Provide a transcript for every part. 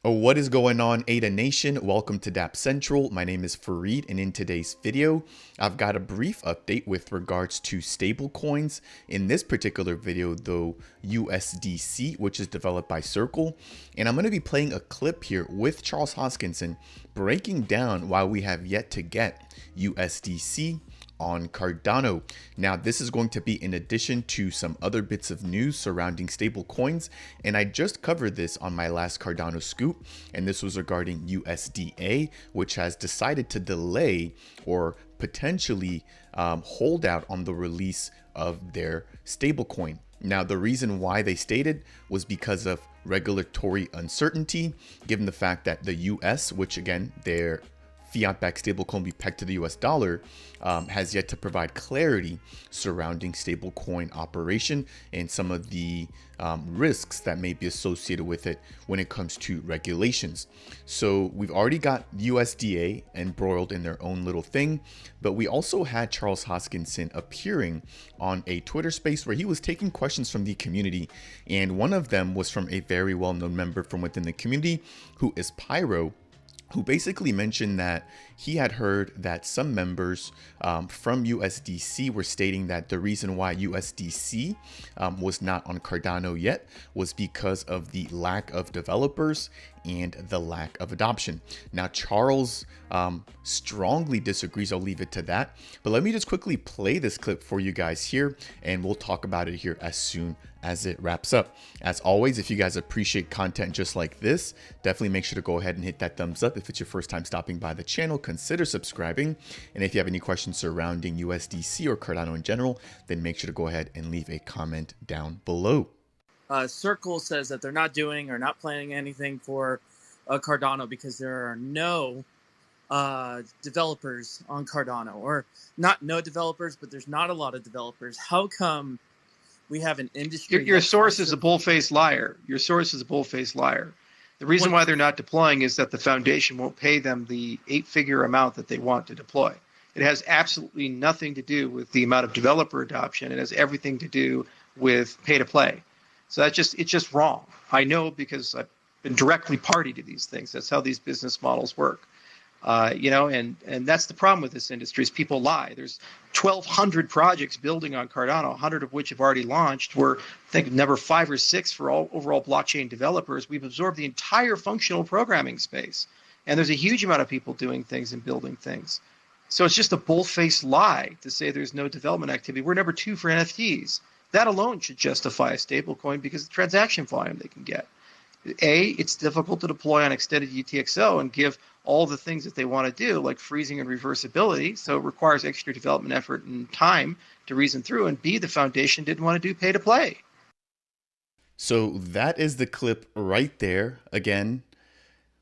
Oh, what is going on, Ada Nation? Welcome to Dapp Central. My name is Fareed, and in today's video, I've got a brief update with regards to stablecoins. In this particular video, though, USDC, which is developed by Circle, and I'm going to be playing a clip here with Charles Hoskinson breaking down why we have yet to get USDC on Cardano. Now, this is going to be in addition to some other bits of news surrounding stable coins, and I just covered this on my last Cardano scoop, and this was regarding USDA, which has decided to delay or potentially hold out on the release of their stablecoin. Now, the reason why they stated was because of regulatory uncertainty, given the fact that the US, which again, their fiat-backed stablecoin be pegged to the US dollar, has yet to provide clarity surrounding stablecoin operation and some of the risks that may be associated with it when it comes to regulations. So we've already got USDA embroiled in their own little thing, but we also had Charles Hoskinson appearing on a Twitter space where he was taking questions from the community, and one of them was from a very well-known member from within the community who is Pyro, who basically mentioned that he had heard that some members from USDC were stating that the reason why USDC was not on Cardano yet was because of the lack of developers and the lack of adoption. Now, Charles strongly disagrees. I'll leave it to that. But let me just quickly play this clip for you guys here, and we'll talk about it here as soon as it wraps up. As always, if you guys appreciate content just like this, definitely make sure to go ahead and hit that thumbs up. If it's your first time stopping by the channel, consider subscribing. And if you have any questions surrounding USDC or Cardano in general, then make sure to go ahead and leave a comment down below. Circle says that they're not doing or not planning anything for Cardano because there are no developers on Cardano, or not no developers, but there's not a lot of developers. How come we have an industry? Your source is a bull-faced liar. Your source is a bull-faced liar. The reason why they're not deploying is that the foundation won't pay them the 8-figure amount that they want to deploy. It has absolutely nothing to do with the amount of developer adoption. It has everything to do with pay-to-play. So it's just wrong. I know because I've been directly party to these things. That's how these business models work. And that's the problem with this industry is people lie. There's 1,200 projects building on Cardano, 100 of which have already launched. We're, I think, number 5 or 6 for all overall blockchain developers. We've absorbed the entire functional programming space. And there's a huge amount of people doing things and building things. So it's just a bull-faced lie to say there's no development activity. We're number 2 for NFTs. That alone should justify a stablecoin because of the transaction volume they can get. It's difficult to deploy on extended UTXO and give all the things that they want to do, like freezing and reversibility. So it requires extra development effort and time to reason through. And B, the foundation didn't want to do pay to play. So that is the clip right there. Again,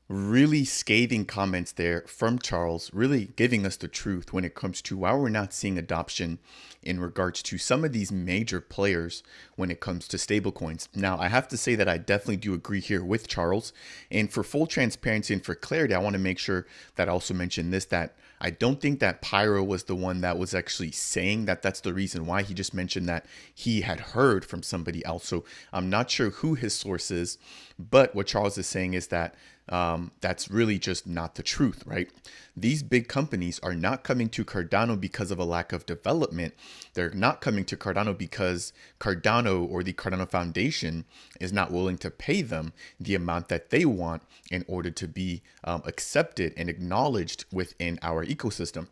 really scathing comments there from Charles, really giving us the truth when it comes to why we're not seeing adoption in regards to some of these major players when it comes to stablecoins. Now, I have to say that I definitely do agree here with Charles. And for full transparency and for clarity, I want to make sure that I also mention this, that I don't think that Pyro was the one that was actually saying that that's the reason why. He just mentioned that he had heard from somebody else. So I'm not sure who his source is, but what Charles is saying is that that's really just not the truth, right? These big companies are not coming to Cardano because of a lack of development. They're not coming to Cardano because Cardano or the Cardano Foundation is not willing to pay them the amount that they want in order to be accepted and acknowledged within our ecosystem.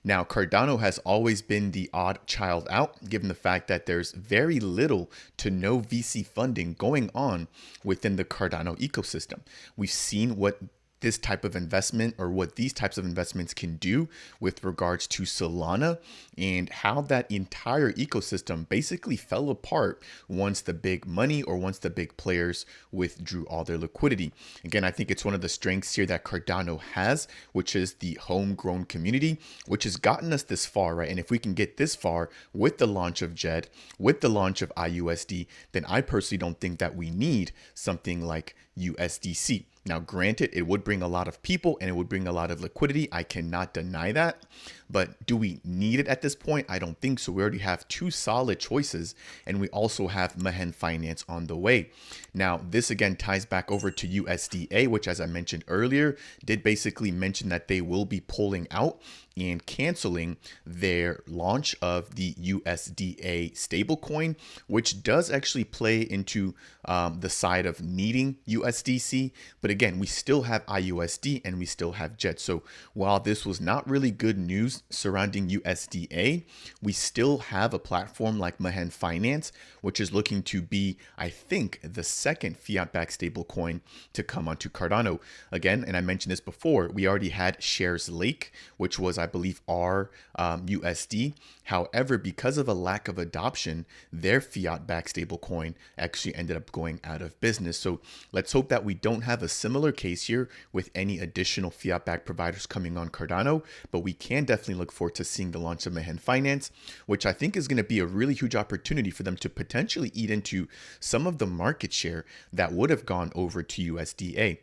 Now, Cardano has always been the odd child out, given the fact that there's very little to no VC funding going on within the Cardano ecosystem. We've seen what this type of investment or what these types of investments can do with regards to Solana and how that entire ecosystem basically fell apart once the big money or once the big players withdrew all their liquidity. Again, I think it's one of the strengths here that Cardano has, which is the homegrown community, which has gotten us this far, right? And if we can get this far with the launch of JED, with the launch of IUSD, then I personally don't think that we need something like USDC. Now, granted, it would bring a lot of people and it would bring a lot of liquidity. I cannot deny that. But do we need it at this point? I don't think so. We already have two solid choices, and we also have Mehen Finance on the way. Now, this again ties back over to USDA, which, as I mentioned earlier, did basically mention that they will be pulling out and canceling their launch of the USDA stablecoin, which does actually play into the side of needing USDC. But again, we still have IUSD and we still have JET. So while this was not really good news surrounding USDA, we still have a platform like Mehen Finance, which is looking to be, I think, the second fiat-backed stablecoin to come onto Cardano. Again, and I mentioned this before, we already had Shares Lake, which was, I believe, our USD. However, because of a lack of adoption, their fiat-backed stablecoin actually ended up going out of business. So let's hope that we don't have a similar case here with any additional fiat-backed providers coming on Cardano, but we can definitely look forward to seeing the launch of Mehen Finance, which I think is going to be a really huge opportunity for them to potentially eat into some of the market share that would have gone over to USDA.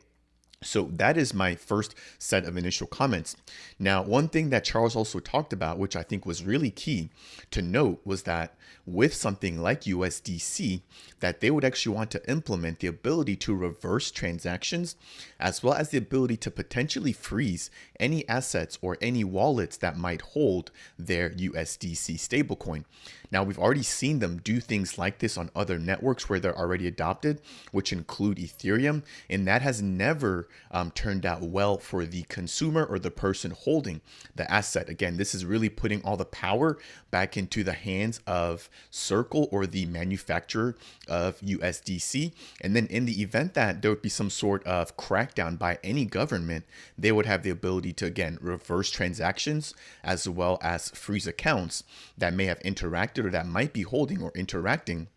So that is my first set of initial comments. Now, one thing that Charles also talked about, which I think was really key to note, was that with something like USDC, that they would actually want to implement the ability to reverse transactions, as well as the ability to potentially freeze any assets or any wallets that might hold their USDC stablecoin. Now, we've already seen them do things like this on other networks where they're already adopted, which include Ethereum, and that has never turned out well for the consumer or the person holding the asset. Again, this is really putting all the power back into the hands of Circle or the manufacturer of USDC. And then in the event that there would be some sort of crackdown by any government, they would have the ability to, again, reverse transactions as well as freeze accounts that may have interacted or that might be holding or interacting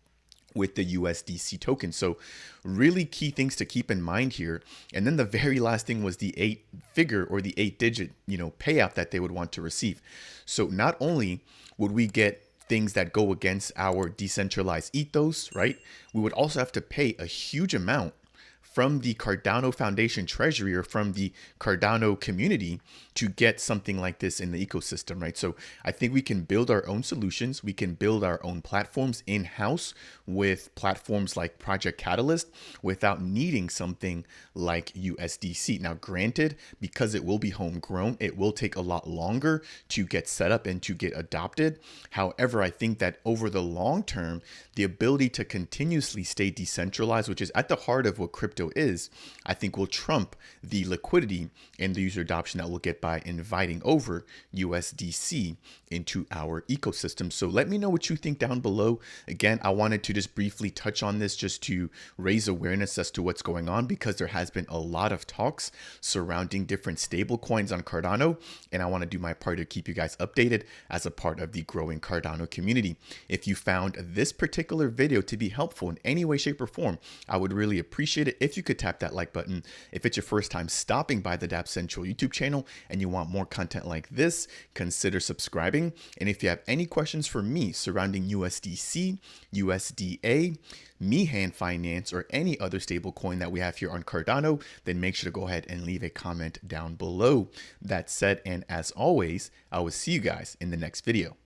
with the USDC token. So really key things to keep in mind here. And then the very last thing was the 8-figure or the 8-digit, payout that they would want to receive. So not only would we get things that go against our decentralized ethos, right? We would also have to pay a huge amount from the Cardano Foundation treasury or from the Cardano community to get something like this in the ecosystem, right? So I think we can build our own solutions. We can build our own platforms in-house with platforms like Project Catalyst without needing something like USDC. Now, granted, because it will be homegrown, it will take a lot longer to get set up and to get adopted. However, I think that over the long term, the ability to continuously stay decentralized, which is at the heart of what crypto is, I think will trump the liquidity and the user adoption that we'll get by inviting over USDC into our ecosystem. So let me know what you think down below. Again, I wanted to just briefly touch on this just to raise awareness as to what's going on, because there has been a lot of talks surrounding different stable coins on Cardano, and I want to do my part to keep you guys updated as a part of the growing Cardano community. If you found this particular video to be helpful in any way, shape, or form, I would really appreciate it if you could tap that like button. If it's your first time stopping by the Dapp Central YouTube channel and you want more content like this, consider subscribing. And if you have any questions for me surrounding USDC, USDA, Mehen Finance, or any other stablecoin that we have here on Cardano, then make sure to go ahead and leave a comment down below. That said, and as always, I will see you guys in the next video.